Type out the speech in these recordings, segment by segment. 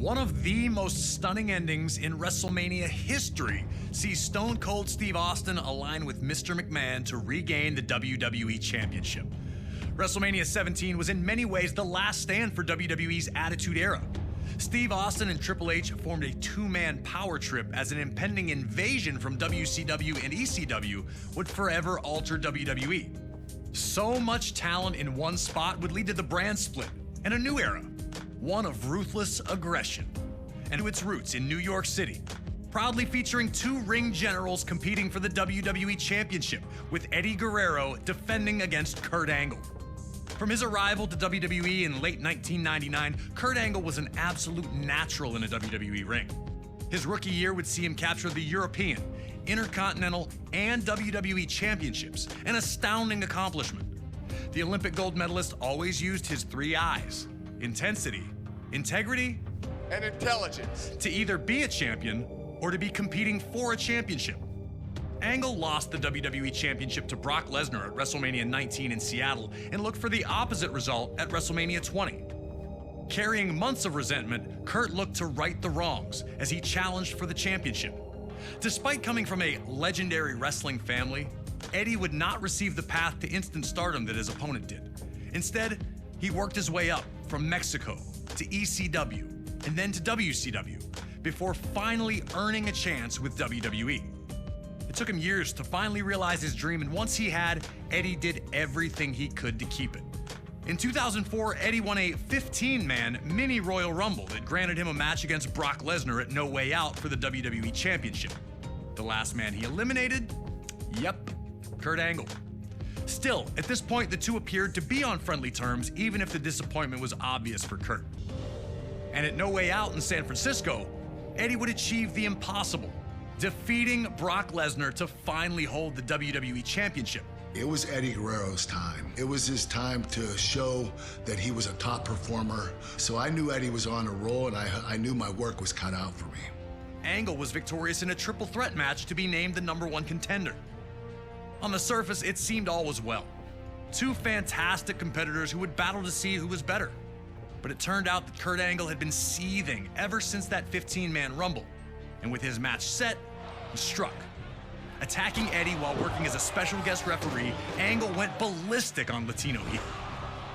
One of the most stunning endings in WrestleMania history sees Stone Cold Steve Austin align with Mr. McMahon to regain the WWE Championship. WrestleMania 17 was in many ways the last stand for WWE's Attitude Era. Steve Austin and Triple H formed a two-man power trip as an impending invasion from WCW and ECW would forever alter WWE. So much talent in one spot would lead to the brand split and a new era, one of ruthless aggression, and to its roots in New York City, proudly featuring two ring generals competing for the WWE Championship, with Eddie Guerrero defending against Kurt Angle. From his arrival to WWE in late 1999, Kurt Angle was an absolute natural in a WWE ring. His rookie year would see him capture the European, Intercontinental, and WWE Championships, an astounding accomplishment. The Olympic gold medalist always used his three I's: intensity, integrity, and intelligence, to either be a champion or to be competing for a championship. Angle lost the WWE Championship to Brock Lesnar at WrestleMania 19 in Seattle and looked for the opposite result at WrestleMania 20. Carrying months of resentment, Kurt looked to right the wrongs as he challenged for the championship. Despite coming from a legendary wrestling family, Eddie would not receive the path to instant stardom that his opponent did. Instead, he worked his way up from Mexico to ECW and then to WCW before finally earning a chance with WWE. It took him years to finally realize his dream, and once he had, Eddie did everything he could to keep it. In 2004, Eddie won a 15-man mini Royal Rumble that granted him a match against Brock Lesnar at No Way Out for the WWE Championship. The last man he eliminated? Yep, Kurt Angle. Still, at this point, the two appeared to be on friendly terms, even if the disappointment was obvious for Kurt. And at No Way Out in San Francisco, Eddie would achieve the impossible, defeating Brock Lesnar to finally hold the WWE Championship. It was Eddie Guerrero's time. It was his time to show that he was a top performer. So I knew Eddie was on a roll, and I knew my work was cut out for me. Angle was victorious in a triple threat match to be named the #1 contender. On the surface, it seemed all was well. Two fantastic competitors who would battle to see who was better. But it turned out that Kurt Angle had been seething ever since that 15-man Rumble. And with his match set, he struck. Attacking Eddie while working as a special guest referee, Angle went ballistic on Latino Heat.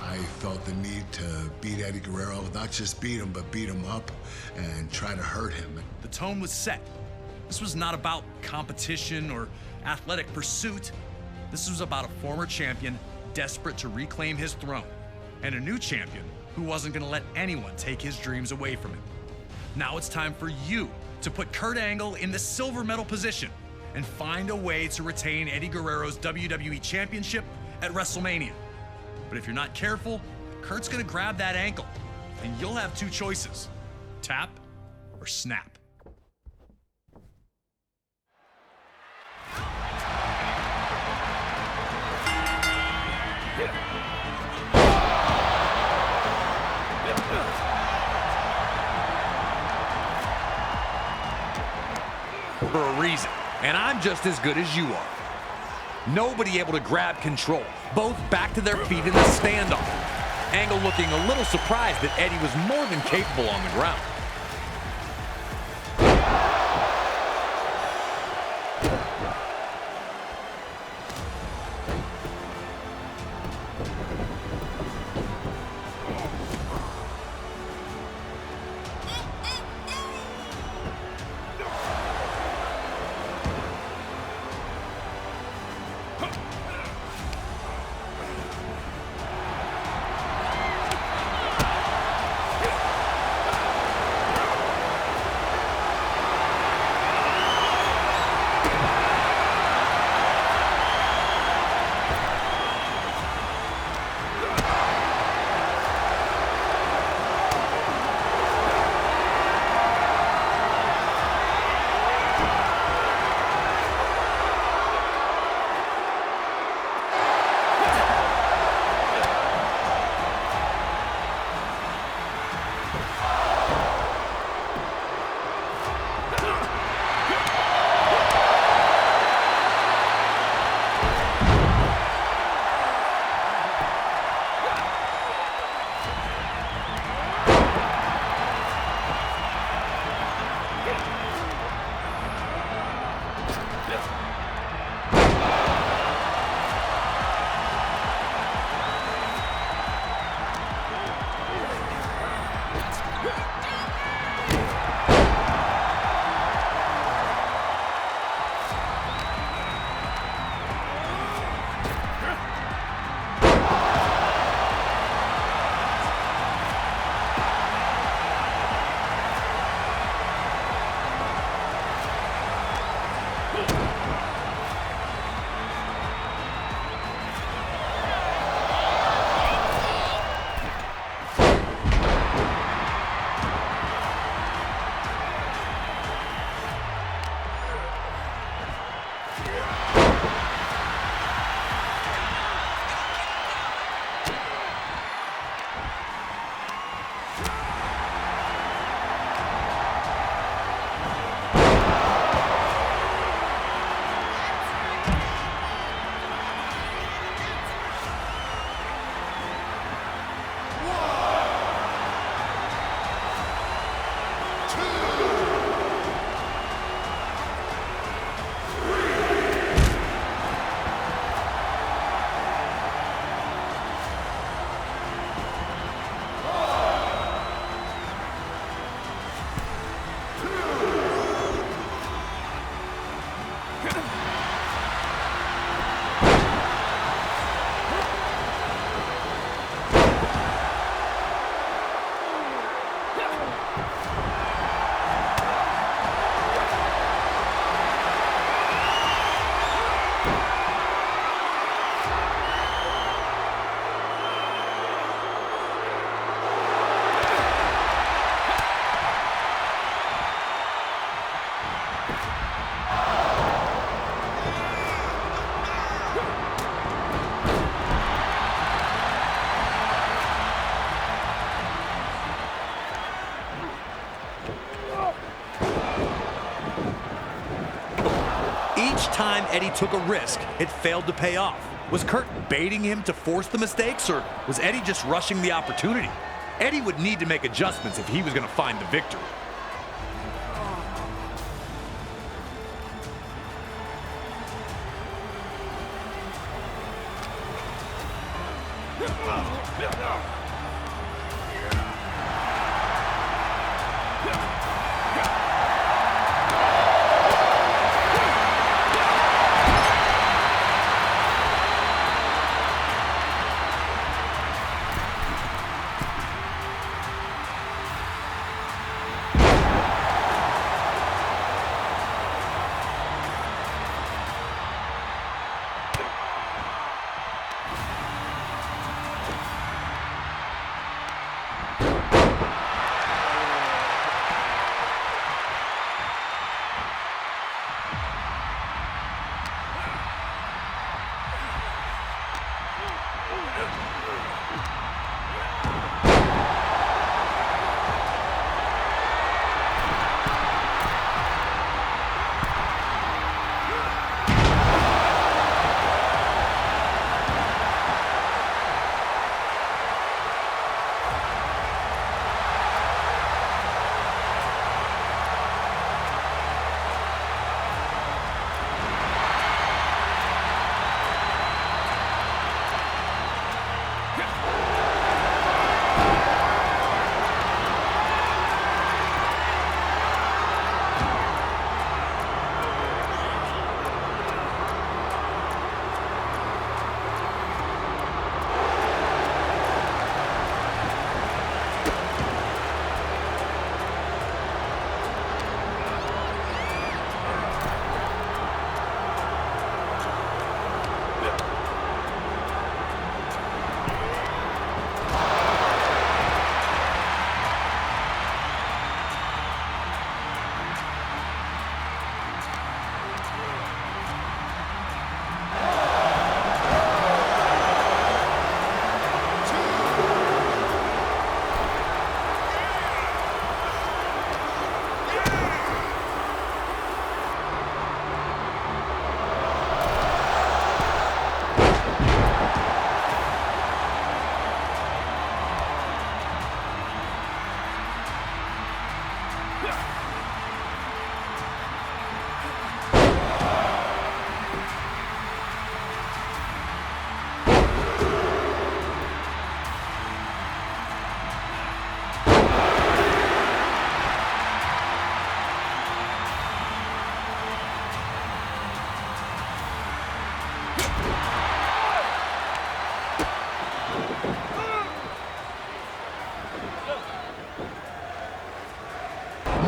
I felt the need to beat Eddie Guerrero, not just beat him, but beat him up and try to hurt him. The tone was set. This was not about competition or athletic pursuit. This was about a former champion desperate to reclaim his throne, and a new champion who wasn't going to let anyone take his dreams away from him. Now it's time for you to put Kurt Angle in the silver medal position and find a way to retain Eddie Guerrero's WWE Championship at WrestleMania. But if you're not careful, Kurt's gonna grab that ankle, and you'll have two choices: tap or snap. For a reason, and I'm just as good as you are. Nobody able to grab control, both back to their feet in the standoff. Angle looking a little surprised that Eddie was more than capable on the ground. Eddie took a risk, it failed to pay off. Was Kurt baiting him to force the mistakes, or was Eddie just rushing the opportunity? Eddie would need to make adjustments if he was going to find the victory.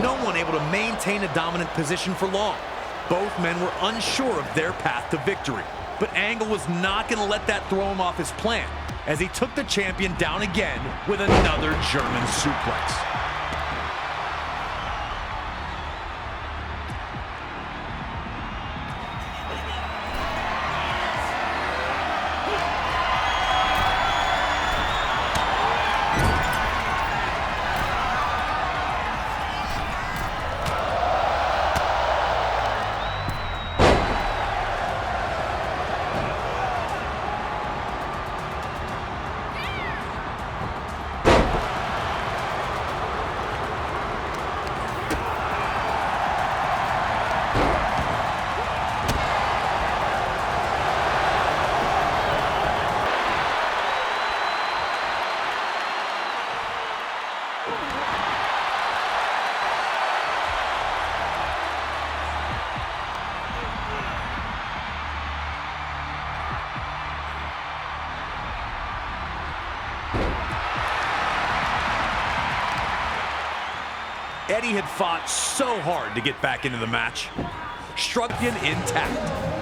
No one able to maintain a dominant position for long. Both men were unsure of their path to victory. But Angle was not going to let that throw him off his plan, as he took the champion down again with another German suplex. Eddie had fought so hard to get back into the match. Struck in intact.